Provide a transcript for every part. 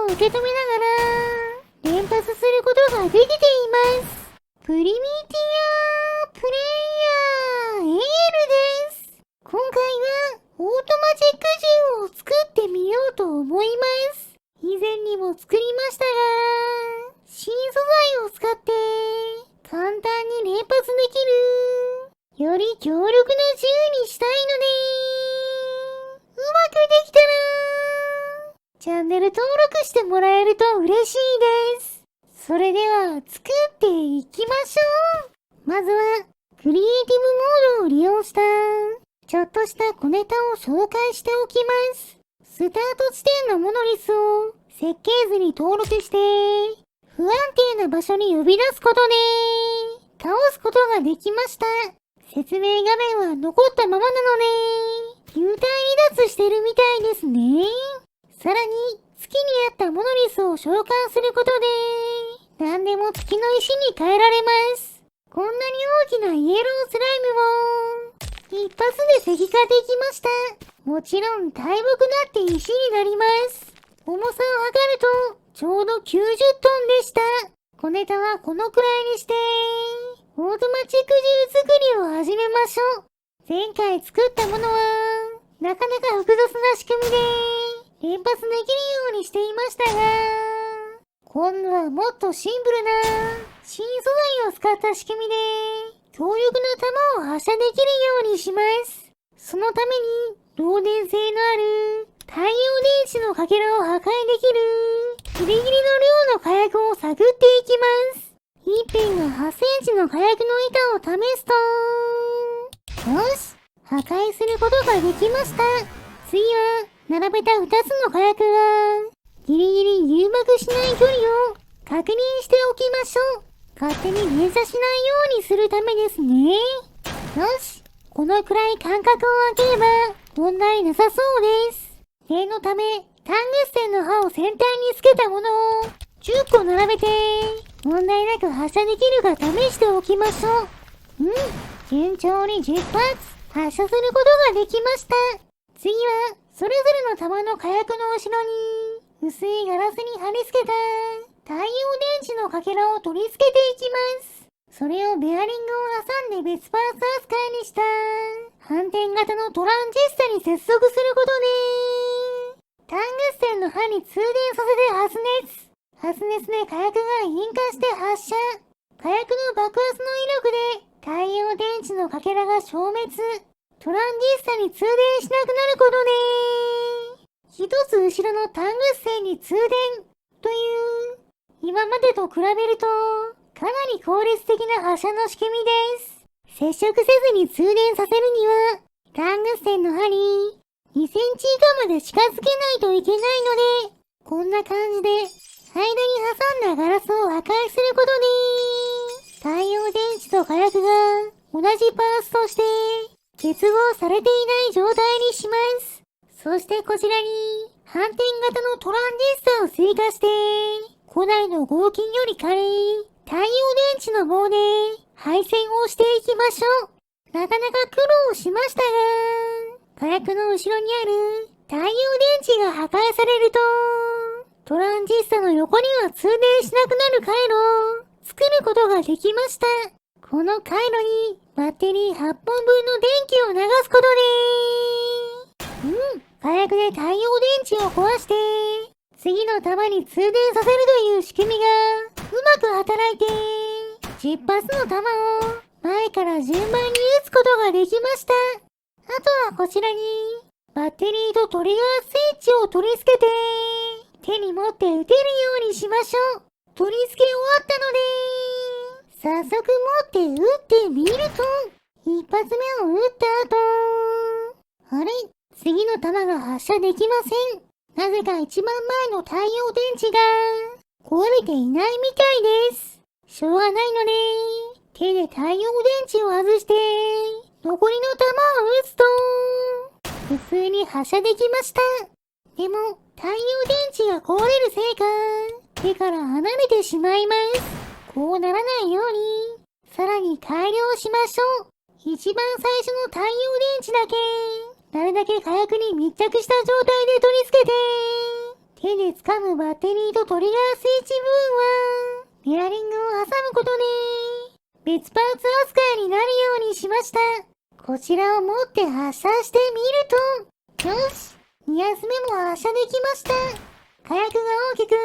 受け止めながら連発することができています。プリミティアプレイヤーエールです。今回はオートマチック銃を作ってみようと思います。以前にも作りましたが、新素材を使って簡単に連発できるより強力な銃にしたいので、うまくできたらチャンネル登録してもらえると嬉しいです。それでは作っていきましょう。まずはクリエイティブモードを利用したちょっとした小ネタを紹介しておきます。スタート地点のモノリスを設計図に登録して不安定な場所に呼び出すことで倒すことができました。説明画面は残ったままなので幽体離脱してるみたいですね。さらに月にあったモノリスを召喚することで何でも月の石に変えられます。こんなに大きなイエロースライムも一発で石化できました。もちろん大木だって石になります。重さを測るとちょうど90トンでした。小ネタはこのくらいにしてオートマチック銃作りを始めましょう。前回作ったものはなかなか複雑な仕組みで連発できるようにしていましたが、今度はもっとシンプルな新素材を使った仕組みで強力な弾を発射できるようにします。そのために導電性のある太陽電池のかけらを破壊できるギリギリの量の火薬を探っていきます。一辺が8センチの火薬の板を試すと、よし、破壊することができました。次は並べた2つの火薬がギリギリ誘爆しない距離を確認しておきましょう。勝手に連鎖しないようにするためですね。よし、このくらい間隔を空ければ問題なさそうです。念のためタングステンの刃を先端につけたものを10個並べて問題なく発射できるか試しておきましょう。順調に10発発射することができました。次はそれぞれの弾の火薬の後ろに薄いガラスに貼り付けた太陽電池のかけらを取り付けていきます。それをベアリングを挟んで別パーツ扱いにした反転型のトランジスタに接続することでタングステンの刃に通電させて発熱で火薬が引火して発射。火薬の爆発の威力で太陽電池のかけらが消滅。トランジスタに通電しなくなることで一つ後ろのタングステンに通電という今までと比べるとかなり効率的な発射の仕組みです。接触せずに通電させるにはタングステンの刃に2センチ以下まで近づけないといけないので、こんな感じで間に挟んだガラスを破壊することで太陽電池と火薬が同じパーツとして結合されていない状態にします。そしてこちらに反転型のトランジスタを追加して古代の合金より軽い太陽電池の棒で配線をしていきましょう。なかなか苦労しましたが、火薬の後ろにある太陽電池が破壊されるとトランジスタの横には通電しなくなる回路を作ることができました。この回路にバッテリー8本分の電気を流すことで火薬で太陽電池を壊して次の弾に通電させるという仕組みがうまく働いて10発の弾を前から順番に撃つことができました。あとはこちらにバッテリーとトリガースイッチを取り付けて手に持って撃てるようにしましょう。取り付け終わったので早速持って撃ってみると一発目を撃った後、あれ、次の弾が発射できません。なぜか一番前の太陽電池が壊れていないみたいです。しょうがないので手で太陽電池を外して残りの弾を撃つと普通に発射できました。でも太陽電池が壊れるせいか手から離れてしまいます。こうならないようにさらに改良しましょう。一番最初の太陽電池だけなるだけ火薬に密着した状態で取り付けて手で掴むバッテリーとトリガースイッチ部分は、ベアリングを挟むことで、別パーツ扱いになるようにしました。こちらを持って発射してみると、よし、2発目も発射できました。火薬が大きく、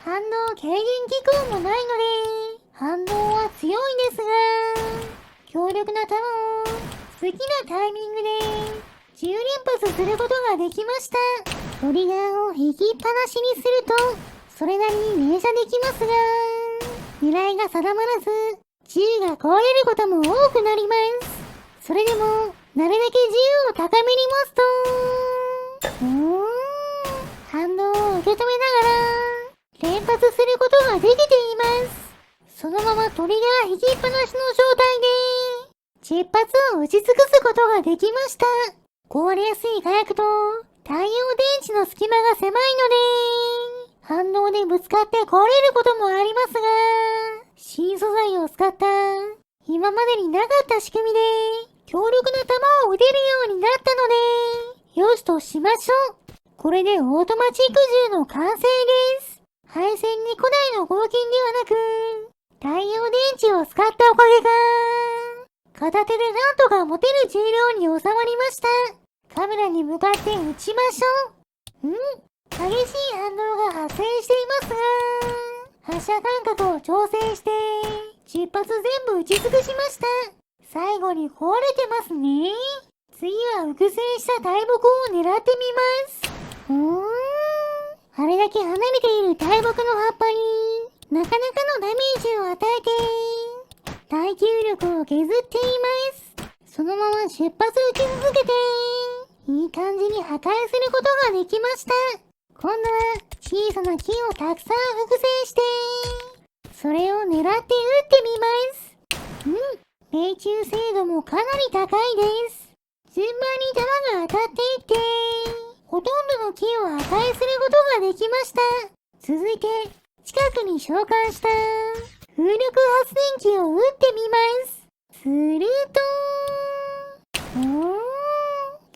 反動軽減機構もないので、反動は強いんですが、強力な弾を好きなタイミングで10連発することができました。トリガーを引きっぱなしにすると、それなりに連射できますが、狙いが定まらず、銃が壊れることも多くなります。それでも、なるだけ銃を高めに持つと、反動を受け止めながら、連発することができています。そのままトリガー引きっぱなしの状態で、10発を撃ち尽くすことができました。壊れやすい火薬と、太陽電池の隙間が狭いので、反動でぶつかって壊れることもありますが、新素材を使った、今までになかった仕組みで、強力な弾を撃てるようになったので、よしとしましょう。これでオートマチック銃の完成です。配線に古代の合金ではなく、太陽電池を使ったおかげか、片手でなんとか持てる重量に収まりました。カメラに向かって撃ちましょう。激しい反動が発生していますが、発射間隔を調整して、10発全部撃ち尽くしました。最後に壊れてますね。次は複製した大木を狙ってみます。あれだけ離れている大木の葉っぱになかなかのダメージを与えて耐久力を削っています。そのまま出発撃ち続けていい感じに破壊することができました。今度は小さな木をたくさん複製してそれを狙って撃ってみます。命中精度もかなり高いです。順番に弾が当たっていってほとんどの木を破壊することができました。続いて、近くに召喚した風力発電機を撃ってみます。すると、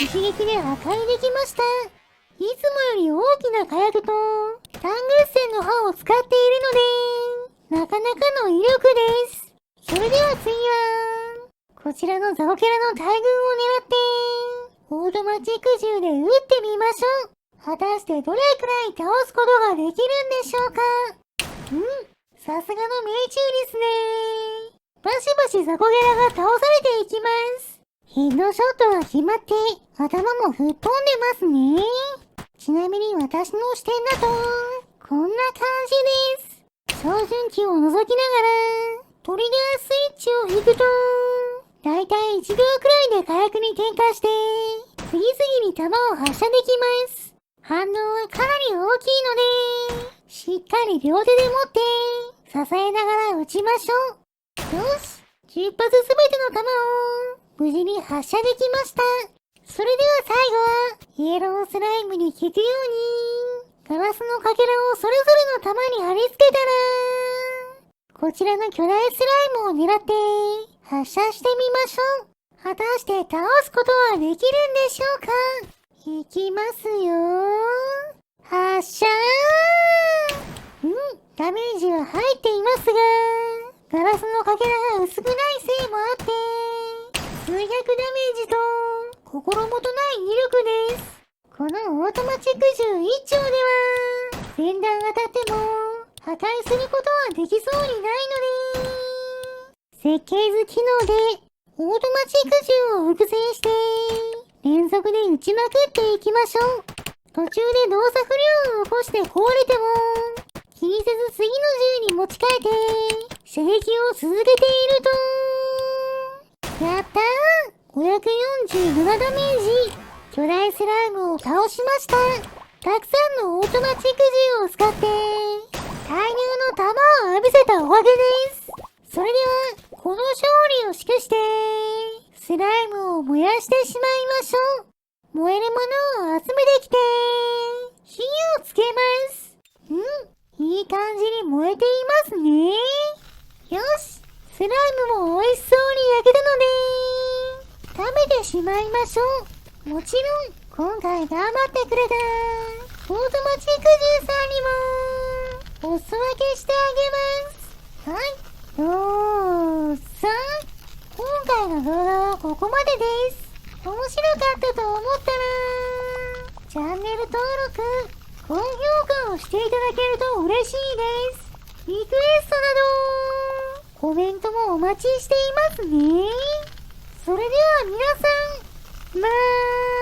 一撃で破壊できました。いつもより大きな火薬と単合線の刃を使っているので、なかなかの威力です。それでは次は、こちらのザオキャラの大群を狙って、オートマチック銃で撃ってみましょう。果たしてどれくらい倒すことができるんでしょうか。さすがの命中ですね。バシバシザコゲラが倒されていきます。ヘッドショットが決まって頭も吹っ飛んでますね。ちなみに私の視点だとこんな感じです。照準器を覗きながらトリガースイッチを引くとだいたい1秒くらいで火薬に点火して次々に弾を発射できます。反応はかなり大きいのでしっかり両手で持って支えながら撃ちましょう。よし、10発すべての弾を無事に発射できました。それでは最後はイエロースライムに効くようにガラスのかけらをそれぞれの弾に貼り付けたらこちらの巨大スライムを狙って発射してみましょう。果たして倒すことはできるんでしょうか。いきますよ。発射ダメージは入っていますが、ガラスのかけらが薄くないせいもあって、数百ダメージと心もとない威力です。このオートマチック銃一丁では、全弾当たっても破壊することはできそうにないので、設計図機能でオートマチック銃を複製して、連続で撃ちまくっていきましょう。途中で動作不良を起こして壊れても、気にせず次の銃に持ち替えて、射撃を続けていると、やったー !547 ダメージ巨大スライムを倒しました。たくさんのオートマチック銃を使って、大量の弾を浴びせたおかげです。それでは、この勝利を祝して、スライムを燃やしてしまいましょう。燃えるものを集めてきて、火をつけます。いい感じに燃えていますね。よし、スライムも美味しそうに焼けたので、食べてしまいましょう。もちろん、今回頑張ってくれた、オートマチックお裾分けしてあげます。はい、どうぞ。今回の動画はここまでです。面白かったと思ったら、チャンネル登録、高評価をしていただけると嬉しいです。リクエストなど、コメントもお待ちしていますね。それでは皆さん、まー